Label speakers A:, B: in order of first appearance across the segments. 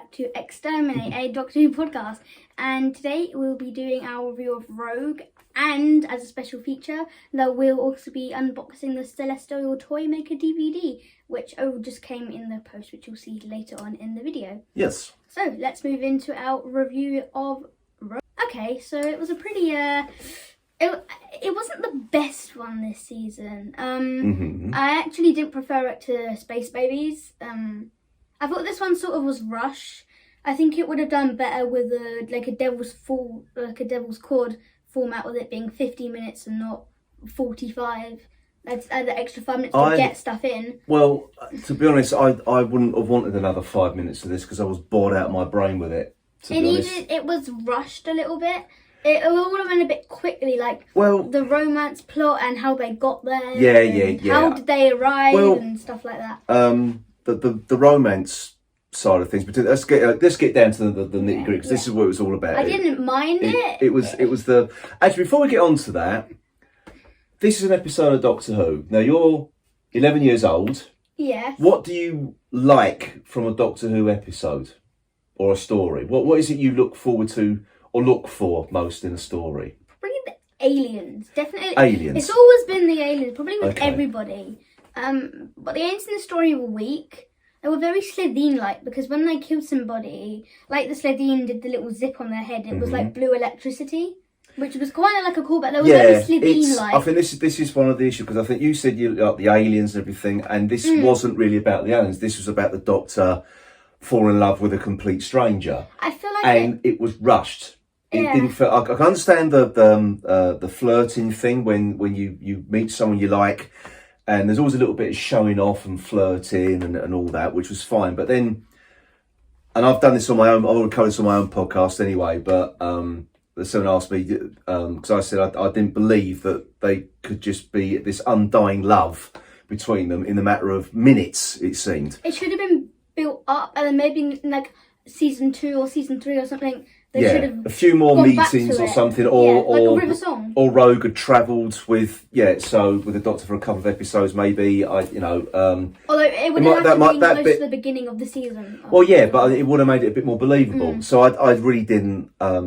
A: back to Exterminate, a Doctor Who podcast. And today we'll be doing our review of Rogue, and as a special feature, that we'll also be unboxing the Celestial Toymaker DVD, which just came in the post, which you'll see later on in the video.
B: Yes.
A: So let's move into our review of Rogue. Okay, so it was a pretty it wasn't the best one this season. I actually didn't prefer it to Space Babies. I thought this one sort of was rushed. I think it would have done better with a Devil's Cord format, with it being 50 minutes and not 45. Let's add the extra 5 minutes to get stuff in. Well,
B: to be honest, I wouldn't have wanted another 5 minutes of this because I was bored out of my brain with it.
A: It was rushed a little bit. It all went a bit quickly, the romance plot and how they got there.
B: Yeah.
A: How did they arrive and stuff like that.
B: The romance side of things, but let's get down to the nitty gritty, because this is what it was all about.
A: I didn't mind it.
B: It was actually, before we get on to that, this is an episode of Doctor Who. Now you're 11 years old.
A: Yes.
B: What do you like from a Doctor Who episode or a story? What is it you look forward to or look for most in a story?
A: Probably the aliens, definitely.
B: Aliens.
A: It's always been the aliens, probably with everybody. But the aliens in the story were weak. They were very Slitheen-like, because when they killed somebody, like the Slitheen did the little zip on their head, it was like blue electricity, which was kind of like a callback. They were very Slitheen-like.
B: I think this is one of the issues, because I think you said you like the aliens and everything, and this wasn't really about the aliens. This was about the Doctor falling in love with a complete stranger.
A: I feel like
B: it was rushed. It didn't feel. I can understand the flirting thing when you meet someone you like. And there's always a little bit of showing off and flirting and all that, which was fine. But then, and I've done this on my own, I've covered this on my own podcast anyway, but someone asked me, because I said I didn't believe that they could just be this undying love between them in a matter of minutes, it seemed.
A: It should have been built up, and then maybe in like season 2 or season 3 or something.
B: A few more meetings or something,
A: like a River Song.
B: Or Rogue had travelled with the Doctor for a couple of episodes, maybe.
A: Although it would have to be close to the beginning of the season.
B: Well, yeah, but it would have made it a bit more believable. So I really didn't. I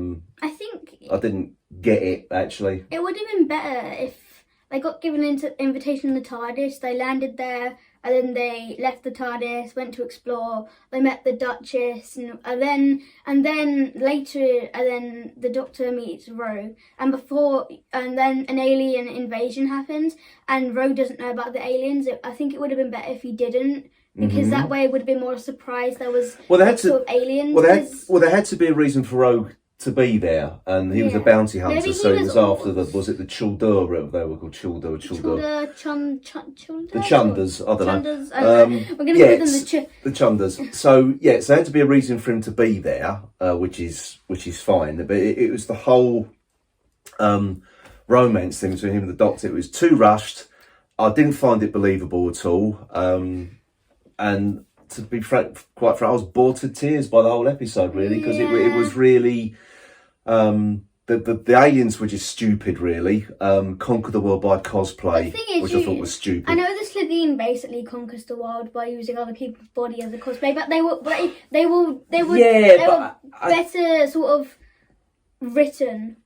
B: didn't get it, actually.
A: It would have been better if they got given an invitation in the TARDIS. They landed there, and then they left the TARDIS, went to explore. They met the Duchess, and then later the Doctor meets Rogue, and then an alien invasion happens, and Rogue doesn't know about the aliens. I think it would have been better if he didn't, because that way it would have been more a surprise. There was sort of aliens.
B: There had to be a reason for Rogue to be there, and he was a bounty hunter, so it was after was it the Chuldur, they were called Chuldur. The Chunders, I don't know.
A: We're going to call them
B: the Chunders. So so there had to be a reason for him to be there, which is fine. But it was the whole romance thing between him and the Doctor. It was too rushed. I didn't find it believable at all, and to be quite frank, I was bored to tears by the whole episode, really, because it was really the aliens were just stupid, really. Conquer the world by cosplay, which I thought was stupid.
A: I know the Slitheen basically conquers the world by using other people's body as a cosplay, but they were better sort of written.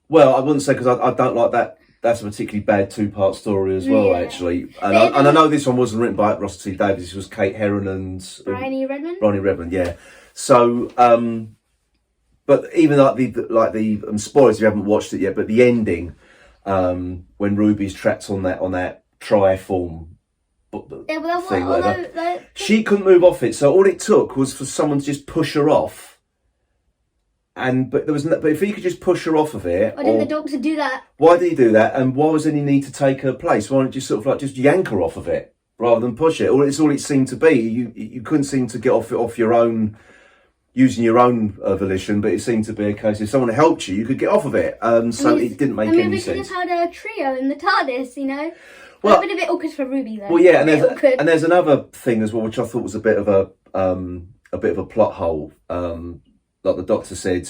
B: Well, I wouldn't say, because I don't like that. That's a particularly bad 2-part story as well, actually. And I know this one wasn't written by Ross T. Davies. This was Kate Herron and
A: Bryony
B: Redmond, yeah. So, but even like the spoilers if you haven't watched it yet, but the ending, when Ruby's trapped on that triform thing, she couldn't move off it. So all it took was for someone to just push her off. But if he could just push her off of it.
A: Why didn't the Doctor do that?
B: Why did he do that? And why was there any need to take her place? Why don't you sort of just yank her off of it rather than push it? It's all it seemed to be. You couldn't seem to get off your own, using your own volition, but it seemed to be a case if someone helped you could get off of it. It didn't make any sense.
A: We could have had a trio in the TARDIS, you know. Well, a bit awkward for Ruby though.
B: Well, yeah, and there's another thing as well, which I thought was a bit of a plot hole. Like the Doctor said,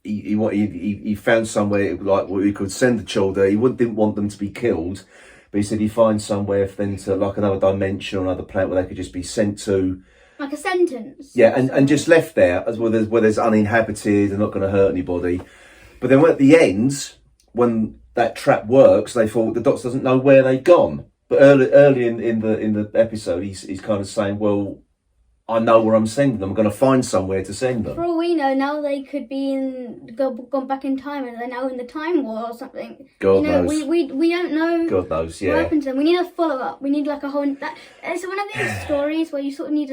B: he found somewhere like where he could send the children. He didn't want them to be killed, but he said he finds somewhere for them to, like another dimension or another planet, where they could just be sent to.
A: like a sentence.
B: Yeah, and just left there as where there's uninhabited and not going to hurt anybody. But then at the end, when that trap works, they thought the Doctor doesn't know where they've gone. But early in the episode, he's kind of saying, well, I know where I'm sending them. I'm going to find somewhere to send them.
A: For all we know, now they could be gone back in time, and they're now in the time war or something.
B: God knows.
A: We don't know.
B: God knows. Yeah.
A: What happened to them? We need a follow up. We need like a whole. It's one of these stories where you sort of need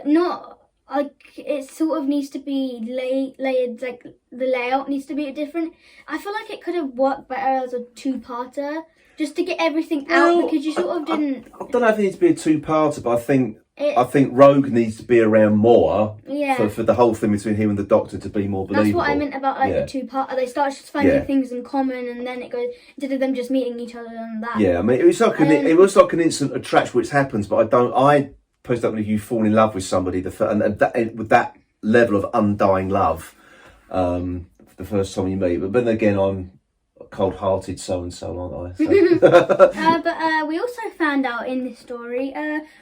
A: not like it sort of needs to be layered. Like the layout needs to be different. I feel like it could have worked better as a two-parter, just to get everything out, because you sort of didn't.
B: I don't know if it needs to be a two-parter, but I think Rogue needs to be around more for the whole thing between him and the Doctor to be more believable.
A: That's what I meant about like the two-part. They start just finding things in common, and then it goes instead of them just meeting each other and that.
B: Yeah, I mean, it was like an instant attraction which happens, but I personally don't believe you fall in love with somebody with that level of undying love the first time you meet. But then again, I'm cold-hearted so-and-so, aren't I? So.
A: But we also found out in this story,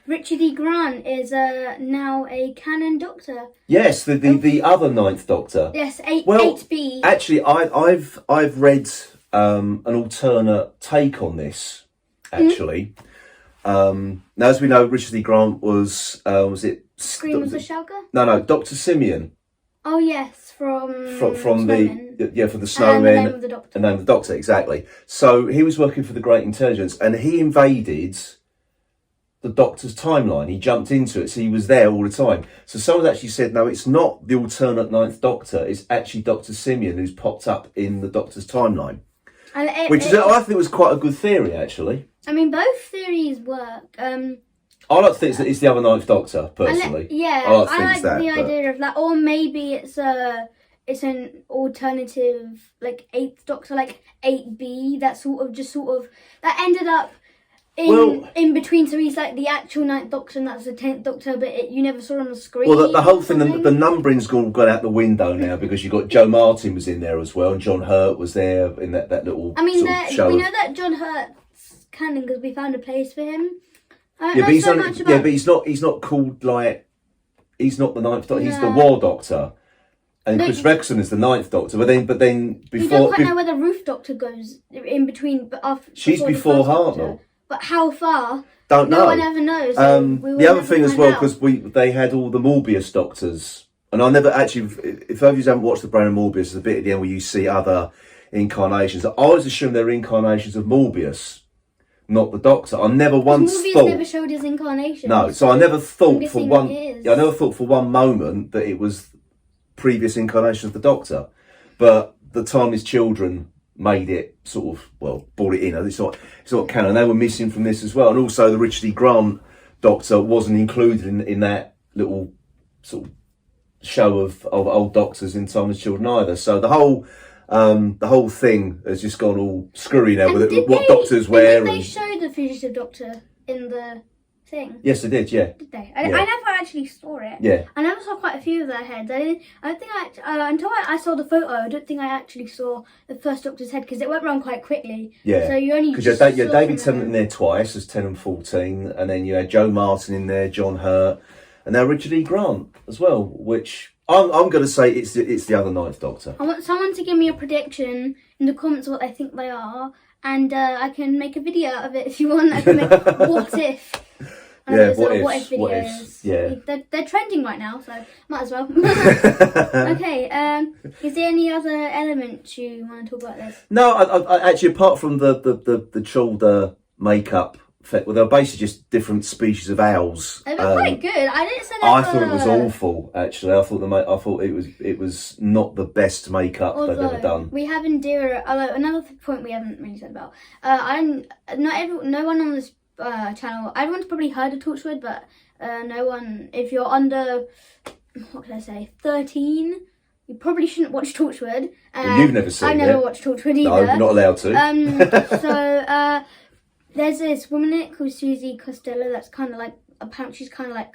A: Richard E. Grant is now a canon Doctor.
B: Yes, the other Ninth Doctor.
A: Yes, 8B.
B: Actually, I've read an alternate take on this. Actually, now as we know, Richard E. Grant was it
A: Scream of the Shulker?
B: No, Dr. Simeon.
A: Oh yes, from
B: the for the Snowmen,
A: and the Name of the Doctor.
B: The Name of the Doctor, exactly. So he was working for the Great Intelligence, and he invaded the Doctor's timeline. He jumped into it, so he was there all the time. So someone actually said, no, it's not the alternate Ninth Doctor. It's actually Dr. Simeon who's popped up in the Doctor's timeline, I think was quite a good theory, actually.
A: I mean, both theories work.
B: I like to think it's the other Ninth Doctor, personally.
A: I like the idea of that. Or maybe it's an alternative, like 8th Doctor, like 8B, that that ended up in between. So he's like the actual 9th Doctor and that's the 10th Doctor, but you never saw him on the screen.
B: Well, the whole thing, the numbering's gone out the window now, because you've got Joe Martin was in there as well, and John Hurt was there in that little show.
A: We know that John Hurt's canon because we found a place for him.
B: But he's not called like, he's not the 9th Doctor. He's the War Doctor, and Chris Wrexham is the 9th Doctor. But then before
A: you don't quite know where the Roof Doctor goes in between. But
B: she's before Hartnell.
A: But how far?
B: Don't know.
A: No one ever knows.
B: The other thing as well, because they had all the Morbius Doctors, and I never actually. If you haven't watched the Brain of Morbius, there's a bit at the end where you see other incarnations. I always assume they're incarnations of Morbius, not the Doctor. I never once thought.
A: Never showed his incarnation.
B: No, so I never thought for one. I never thought for one moment that it was previous incarnations of the Doctor, but the Timeless Children made it brought it in. It's not canon. They were missing from this as well, and also the Richard E. Grant Doctor wasn't included in that little sort of show of old Doctors in Timeless Children either. So the whole thing has just gone all screwy now with what Doctors wear.
A: Did they show the Fugitive Doctor in the thing?
B: Yes, they did. Yeah.
A: Did they? I never actually saw it.
B: Yeah.
A: I never saw quite a few of their heads. I don't think until I saw the photo. I don't think I actually saw the first Doctor's head because it went round quite quickly.
B: Yeah.
A: So you only
B: because you had David Tennant in there twice as 10 and 14, and then you had Joe Martin in there, John Hurt, and now Richard E. Grant as well, which. I'm going to say it's the other 9th Doctor. I
A: want someone to give me a prediction in the comments what they think they are, and I can make a video of it if you want. I can make what if. What if videos. Yeah. They're trending right now, so might as well. Okay. Is there any other elements you want to talk about this?
B: No, I actually, apart from the shoulder makeup. Well, they're basically just different species of owls.
A: They were quite good. I didn't say that.
B: I thought it was awful. Actually, I thought it was not the best makeup they've ever done.
A: We have Indira. Although another point we haven't really said about. No one on this channel. Everyone's probably heard of Torchwood, but no one. If you're under, what can I say, 13. You probably shouldn't watch Torchwood.
B: Well, you've never seen it.
A: I've never watched Torchwood either.
B: No, you're not allowed to.
A: There's this woman in it called Susie Costello that's kind of like, apparently she's kind of like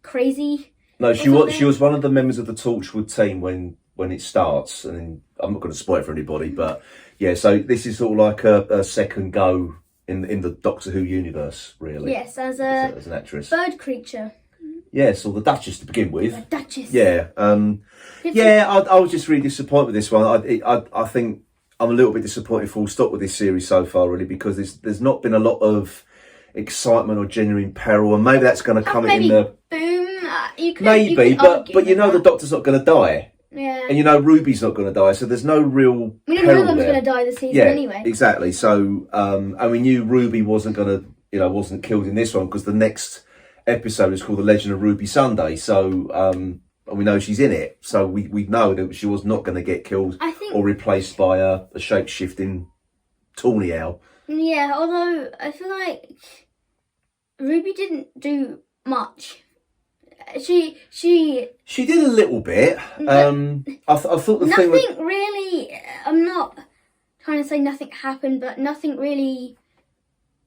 A: crazy.
B: No, she was one of the members of the Torchwood team when it starts, and then, I'm not going to spoil it for anybody, but yeah, so this is sort of like a second go in the Doctor Who universe, really.
A: Yes, as an
B: actress.
A: Bird creature.
B: Yes, or the Duchess to begin with.
A: The Duchess.
B: Yeah. I was just really disappointed with this one. I think I'm a little bit disappointed full stop with this series so far, really, because there's not been a lot of excitement or genuine peril, and maybe that's going to come in the...
A: Boom.
B: But you know the Doctor's not going to die.
A: Yeah.
B: And you know Ruby's not going to die, so there's no real
A: We know
B: peril
A: no one's
B: there.
A: going to die this season anyway.
B: Exactly. So, and we knew Ruby wasn't going to, wasn't killed in this one, because the next episode is called The Legend of Ruby Sunday. So, and we know she's in it. So we know that she was not going to get killed or replaced by a shape-shifting tawny owl.
A: Yeah, although I feel like Ruby didn't do much. She
B: did a little bit. I thought the thing
A: nothing really. I'm not trying to say nothing happened, but nothing really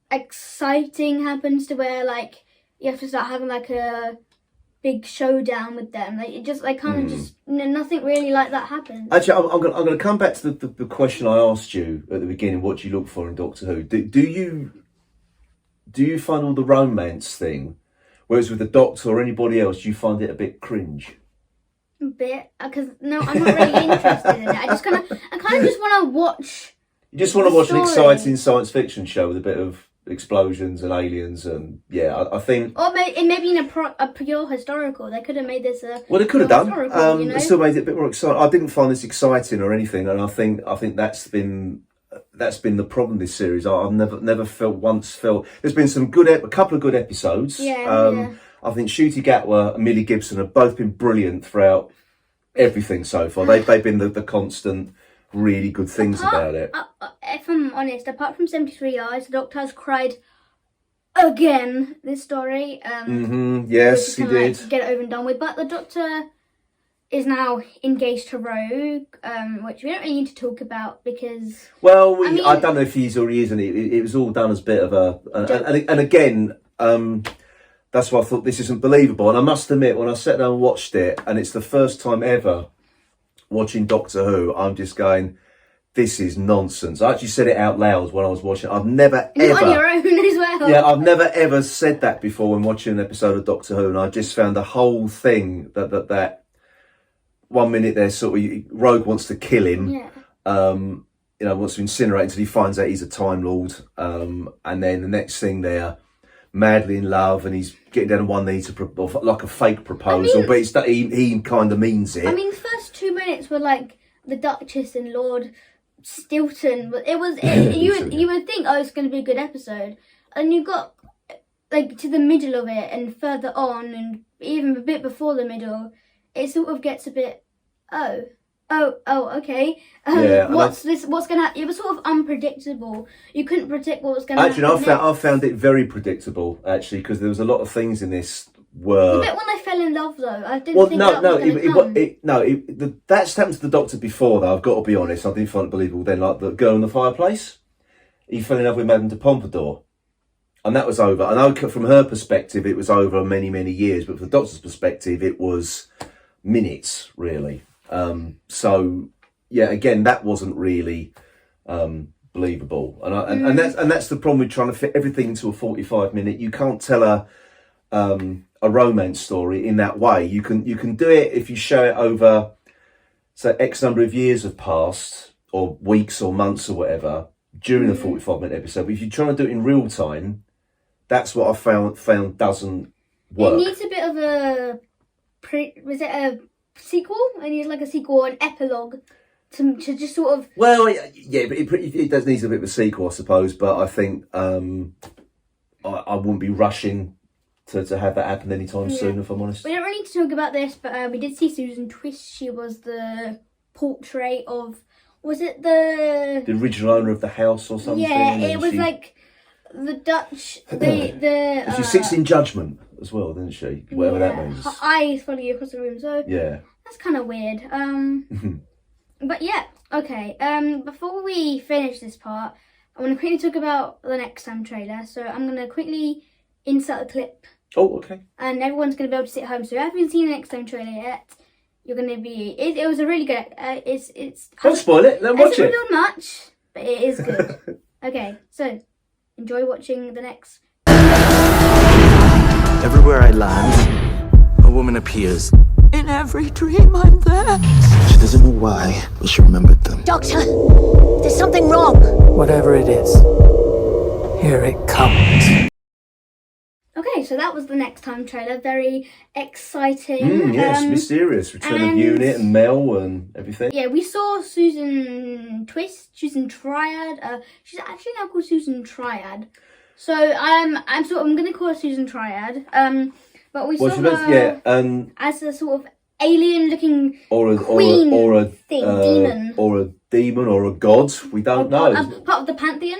A: exciting happens to where like you have to start having like a big showdown with them. Like it just like kind of just nothing really like that happens.
B: Actually, I'm gonna come back to the question I asked you at the beginning. What do you look for in Doctor Who? Do you find all the romance thing? Whereas with the Doctor or anybody else, do you find it a bit cringe?
A: A bit, because no, I'm not really interested in it. I kind of just want to watch.
B: You just want to watch an exciting science fiction show with a bit of explosions and aliens, and I think. Or
A: maybe in a pure historical, they could have made this a.
B: Well, they could have done. They still made it a bit more exciting. I didn't find this exciting or anything, and I think that's been the problem this series. I've never felt. There's been a couple of good episodes.
A: Yeah.
B: I think Ncuti Gatwa and Millie Gibson have both been brilliant throughout everything so far. They've been the constant, really good things about it.
A: If I'm honest, apart from 73 Eyes, the Doctor has cried again this story.
B: Yes, he did.
A: Get it over and done with. But the Doctor is now engaged to Rogue, which we don't really need to talk about because...
B: Well, I don't know if he is or he isn't. It was all done as a bit of a... And again, that's why I thought this isn't believable. And I must admit, when I sat down and watched it, and it's the first time ever watching Doctor Who, I'm just going, this is nonsense. I actually said it out loud when I was watching. I've never ever...
A: on your own as well.
B: Yeah, I've never ever said that before when watching an episode of Doctor Who, and I just found the whole thing that 1 minute they're sort of Rogue wants to kill him, wants to incinerate until he finds out he's a Time Lord, and then the next thing they're madly in love and he's getting down on one knee to like a fake proposal, but he kind of means it.
A: I mean, the first 2 minutes were like the Duchess and Lord Stilton, but you would think, oh, it's going to be a good episode, and you got like to the middle of it and further on, and even a bit before the middle. It sort of gets a bit, okay. What's going to happen? It was sort of unpredictable. You couldn't predict what was going to happen.
B: Actually, I found it very predictable, actually, because there was a lot of things in this were...
A: The bit when they fell in love, though, I didn't think that was going to come.
B: That's happened to the Doctor before, though, I've got to be honest. I didn't find it believable then, like the girl in the fireplace. He fell in love with Madame de Pompadour. And that was over. I know from her perspective, it was over many, many years, but from the Doctor's perspective, it was... minutes, really. So yeah, again, that wasn't really believable, and that's the problem with trying to fit everything into a 45-minute. You can't tell a romance story in that way. You can do it if you show it over, say, X number of years have passed, or weeks or months or whatever during a 45-minute episode. But if you're trying to do it in real time, that's what I found doesn't work.
A: It needs a bit of a... was it a sequel? I need like a sequel or an epilogue to just sort of...
B: Well, yeah, but it does need a bit of a sequel, I suppose, but I think I wouldn't be rushing to have that happen anytime soon, if I'm honest.
A: We don't really need to talk about this, but we did see Susan Twist. She was the portrait of... Was it the
B: original owner of the house or something?
A: Yeah, it was like the Dutch...
B: She sits in judgment as well, doesn't she? Whatever that means.
A: Her eyes follow you across the room, so
B: yeah,
A: that's kind of weird. But yeah, okay. Before we finish this part, I want to quickly talk about the next time trailer. So I'm going to quickly insert a clip.
B: Oh, okay.
A: And everyone's going to be able to sit at home. So if you haven't seen the next time trailer yet, you're going to be... It was a really good... It's
B: don't spoil it. Then watch it.
A: It's not much, but it is good. Okay, so enjoy watching the next...
C: Everywhere I land, woman appears. In every dream, I'm there.
D: She doesn't know why, but she remembered them.
E: Doctor, there's something wrong.
C: Whatever it is, here it comes.
A: Okay, so that was the Next Time trailer. Very exciting.
B: Yes, mysterious. Return of Unit and Mel and everything.
A: Yeah, we saw Susan Twist, Susan Triad. She's actually now called Susan Triad. So I'm gonna call her Susan Triad. But we saw her as a sort of alien-looking queen demon,
B: or a demon, or a god. We don't know.
A: Part of the pantheon.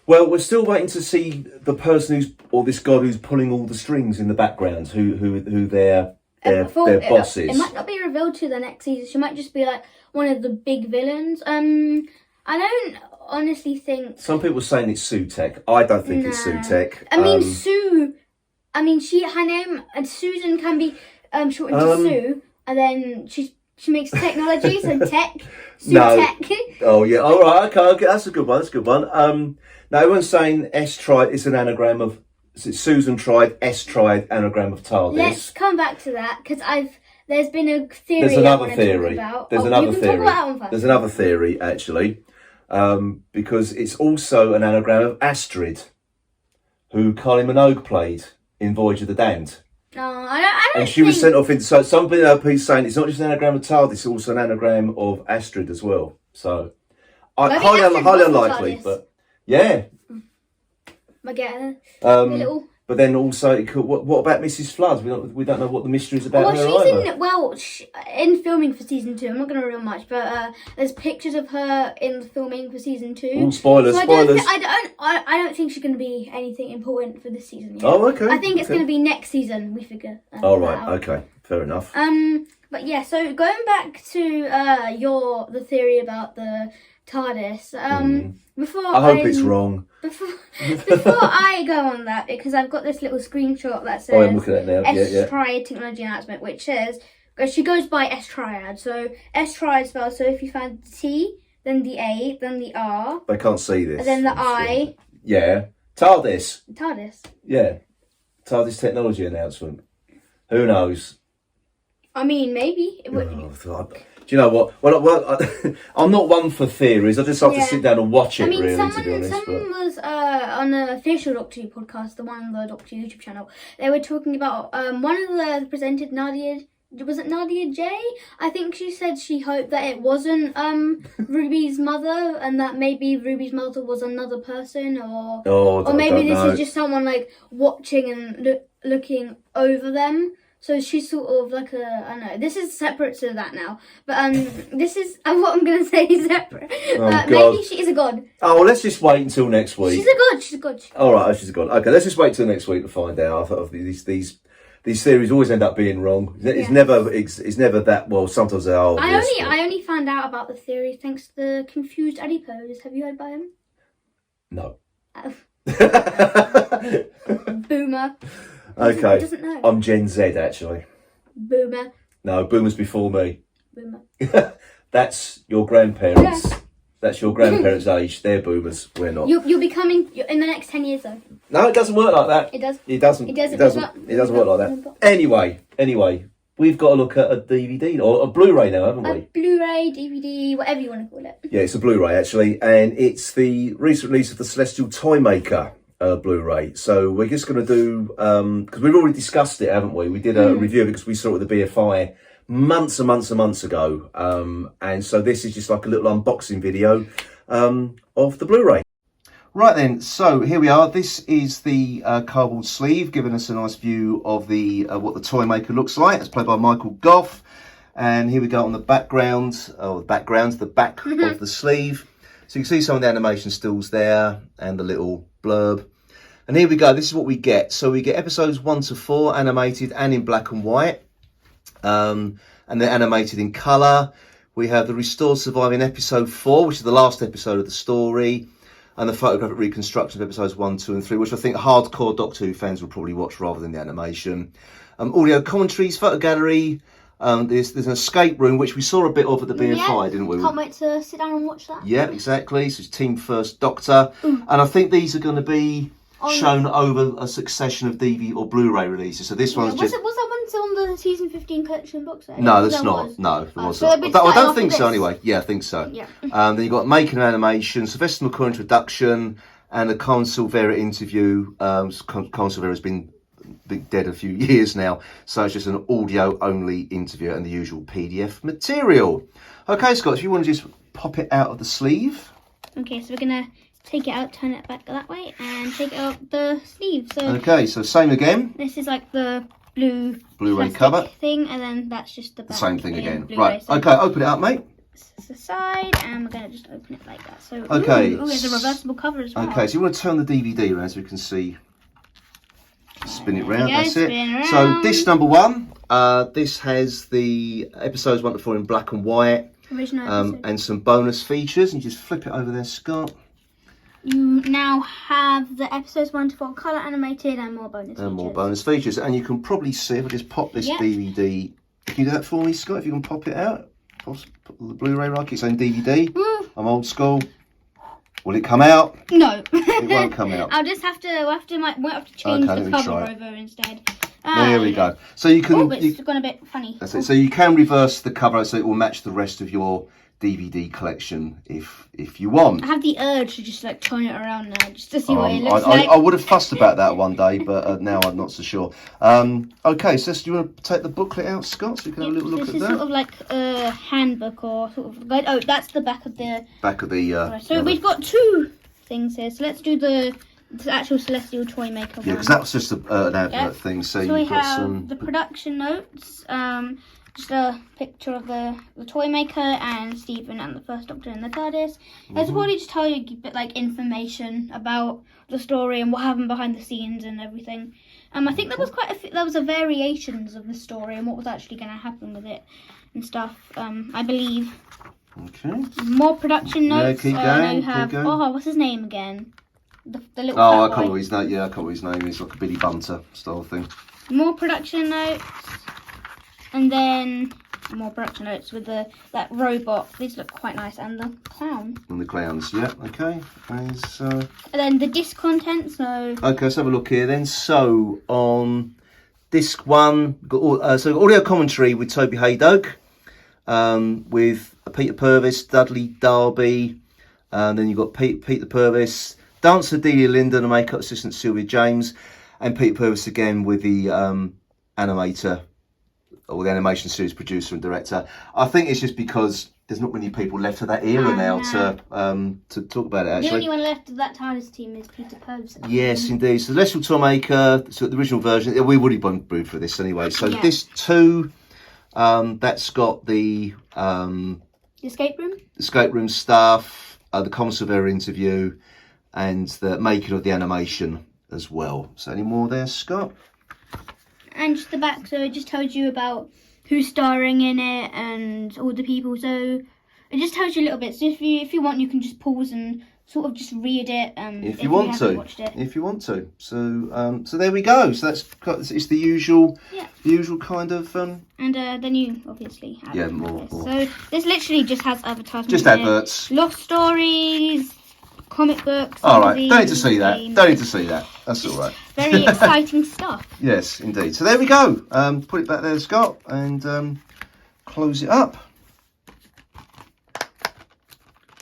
B: Well, we're still waiting to see the person this god who's pulling all the strings in the background, who their boss is.
A: It might not be revealed to the next season. She might just be like one of the big villains. I don't honestly think.
B: Some people are saying it's Sutek. I don't think it's Sutek.
A: I mean, Sue. I mean, her name and Susan can be shortened to Sue, and then she makes technology, so tech. Sutek.
B: Oh yeah. All right. Okay. That's a good one. Now everyone's saying S triad is an anagram of Susan Triad, S triad anagram of TARDIS.
A: Let's come back to that because there's been a theory.
B: There's another theory.
A: There's another theory.
B: There's another theory actually, because it's also an anagram of Astrid, who Kylie Minogue played in Voyage of the Damned.
A: No, I don't.
B: And she was sent off into. So somebody piece saying it's not just an anagram of TARDIS, it's also an anagram of Astrid as well. So highly unlikely, but. Yeah.
A: I get her.
B: But then also, what about Mrs. Flood? We don't know what the mystery is about her either.
A: In filming for season 2, I'm not going to reveal much, but there's pictures of her in the filming for season 2.
B: Ooh, spoilers.
A: So I don't think she's going to be anything important for this season yet.
B: Oh, okay.
A: I think it's going to be next season. We figure.
B: Okay, fair enough.
A: But yeah, so going back to the theory about the TARDIS.
B: I hope it's wrong.
A: Before I go on that, because I've got this little screenshot that says
B: I'm looking at it now.
A: S-Triad technology announcement, which says she goes by S-Triad. So S-Triad spells. So if you find the T, then the A, then the R.
B: They can't see this.
A: And then the I.
B: Yeah. TARDIS.
A: Yeah.
B: TARDIS technology announcement. Who knows?
A: I mean, maybe.
B: Do you know what? Well, I'm not one for theories. I just have to sit down and watch it. To be honest,
A: someone was on the official Doctor Who podcast, the one on the Doctor Who YouTube channel. They were talking about one of the presenters, Nadia. Was it Nadia J? I think she said she hoped that it wasn't Ruby's mother, and that maybe Ruby's mother was another person, or maybe this is just someone like watching and looking over them. So she's sort of like I don't know, this is separate to that now. But this is what I'm going to say is separate. Maybe she is a god.
B: Oh, well, let's just wait until next week.
A: She's a god.
B: All right, she's a god. Okay, let's just wait till next week to find out. I thought these theories always end up being wrong. It's never that, well, sometimes they are.
A: I only found out about the theory thanks to the Confused Adipose. Have you heard about him?
B: No.
A: Boomer.
B: Okay.
A: Doesn't know.
B: I'm Gen Z, actually.
A: Boomer.
B: No, Boomer's before me.
A: Boomer.
B: That's your grandparents. Yeah. That's your grandparents' age. They're boomers. We're not.
A: You'll be coming in the next 10 years, though.
B: No, it doesn't work like that.
A: It does.
B: It doesn't. It doesn't work like that. Anyway, we've got to look at a DVD or a Blu-ray now, haven't we?
A: A Blu-ray, DVD, whatever you want to call it.
B: Yeah, it's a Blu-ray actually, and it's the recent release of the Celestial Toymaker Blu-ray. So we're just going to do because we've already discussed it, haven't we? We did a review of it because we saw it at the BFI months and months ago, and so this is just like a little unboxing video of the Blu-ray. Right then, so here we are. This is the cardboard sleeve, giving us a nice view of the what the Toymaker looks like. It's played by Michael Gough, and here we go on the background. The back of the sleeve. So you can see some of the animation stills there, and the little blurb. And here we go. This is what we get. So we get episodes 1 to 4 animated and in black and white, and they're animated in colour. We have the Restore Surviving episode 4, which is the last episode of the story, and the photographic reconstruction of episodes 1, 2 and 3, which I think hardcore Doctor Who fans will probably watch rather than the animation. Audio commentaries, photo gallery, there's an escape room, which we saw a bit of at the BFI, didn't we?
A: Can't wait to sit down and watch that.
B: Yeah, exactly. So it's Team First Doctor. And I think these are going to be shown over a succession of DVD or Blu-ray releases. So this one's
A: was that one on the season 15 collection box set?
B: No, that's not. No, there wasn't. I don't think so anyway. Yeah, I think so.
A: Yeah.
B: Then you've got Making an Animation, Sylvester McCoy introduction, and a Consul Vera interview. Consul Vera's been dead a few years now, so it's just an audio only interview and the usual PDF material. Okay, Scott, if you want to just pop it out of the sleeve.
A: Okay, so we're gonna take it out, turn it back that way, and take out the sleeve. So
B: okay, so same again.
A: this is like the Blu-ray
B: cover
A: thing, and then that's just the back.
B: The same thing again.
A: Blu-ray.
B: Right.
A: So
B: okay, open it up, mate.
A: it's the side, and we're gonna just open it like that. So
B: okay.
A: Ooh, there's a reversible cover as well.
B: Okay, so you want to turn the DVD around so we can see. Spin it round. That's it.
A: Spin
B: So
A: round.
B: disc number 1. This has the episodes 1 to 4 in black and white.
A: Original episode.
B: And some bonus features. And just flip it over there, Scott.
A: You now have the episodes 1 to 4 colour animated and more bonus features.
B: And more bonus features. And you can probably see if I just pop this DVD. Can you do that for me, Scott? If you can pop it out. Put the Blu-ray right. It's on DVD.
A: Woo.
B: I'm old school. Will it come out?
A: No.
B: It won't come out.
A: I'll just have to, might have to change
B: Okay, let
A: the
B: me
A: cover
B: try it.
A: over instead.
B: There we go. So you can.
A: Oh, it's gone a bit funny.
B: That's it. So you can reverse the cover so it will match the rest of your DVD collection if you want.
A: I have the urge to just like turn it around now just to see what it looks
B: I,
A: like.
B: I would have fussed about that one day, but now I'm not so sure. Okay, so do you want to take the booklet out, Scott, so you can have a little look
A: this
B: at
A: is
B: that?
A: sort of like a handbook or sort of guide. Oh, that's the back of the.
B: Back of the.
A: So we've got 2 things here. So let's do the actual Celestial Toymaker one.
B: Yeah, because that was just an advert thing. So
A: we
B: you've got
A: have
B: some.
A: the production notes. Just a picture of the Toymaker and Stephen and the First Doctor and the TARDIS. It's probably just tell you a bit like information about the story and what happened behind the scenes and everything. I think there was there was a variations of the story and what was actually going to happen with it and stuff. I believe.
B: Okay.
A: More production notes.
B: keep
A: Now you
B: going,
A: have,
B: keep going.
A: oh, what's his name again? The little
B: Oh, I
A: fat
B: can't
A: boy.
B: remember his name. Yeah, I can't remember his name. He's like a Billy Bunter style thing.
A: More production notes. And then more production notes with that robot. These look quite nice. And the clown.
B: And the clowns. Yeah. Okay.
A: And then the disc content. So
B: okay, let's have a look here then. So on disc 1, so audio commentary with Toby Haydock, with Peter Purvis, Dudley Darby, and then you've got Peter Purvis, dancer Delia Linden, and makeup assistant Sylvia James, and Peter Purvis again with the animator, or the animation series producer and director. I think it's just because there's not many people left of that era now to talk about it, actually.
A: the only one left of that TARDIS team is Peter Purvis.
B: Yes, indeed. So Celestial Toymaker, so the original version, we would have been brewed for this anyway. So this 2, that's got the
A: escape room
B: stuff, the Conservator interview, and the making of the animation as well. So any more there, Scott?
A: and just the back, so it just tells you about who's starring in it and all the people. So it just tells you a little bit. So if you want, you can just pause and sort of just read it.
B: If you want to, if you want to. So so there we go. So it's the usual, kind of.
A: And then you obviously have
B: more.
A: So this literally just has advertisements.
B: Just adverts.
A: Lost stories, comic books.
B: All right, don't need to see that. Don't need to see that. That's all right.
A: Very exciting stuff.
B: Yes, indeed. So there we go. Put it back there, Scott, and close it up.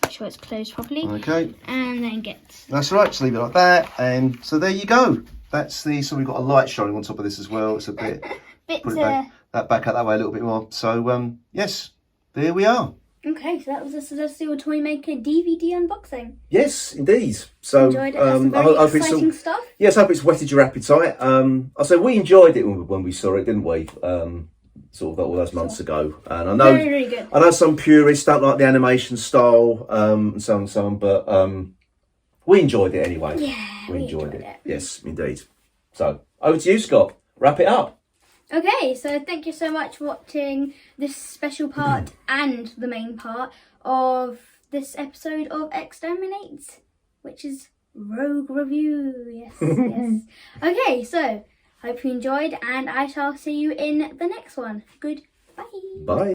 A: Make sure it's closed properly.
B: Okay.
A: And then
B: That's right. Just leave it like that, and so there you go. That's so we've got a light shining on top of this as well. It's a bit. Put it back out that way a little bit more. So yes, there we are.
A: Okay, so that was a Celestial Toymaker DVD unboxing.
B: Yes, indeed. So
A: Enjoyed it. That's some very exciting stuff.
B: Yes, I hope it's whetted your appetite. I say we enjoyed it when we saw it, didn't we? Sort of all those months ago. And I know,
A: very, very good.
B: I know some purists don't like the animation style, and so on, but we enjoyed it anyway.
A: Yeah,
B: we enjoyed it. Yes, indeed. So over to you, Scott. Wrap it up.
A: Okay, so thank you so much for watching this special part and the main part of this episode of Exterminate, which is Rogue Review. Yes, yes. Okay, so hope you enjoyed, and I shall see you in the next one. Goodbye.
B: Bye.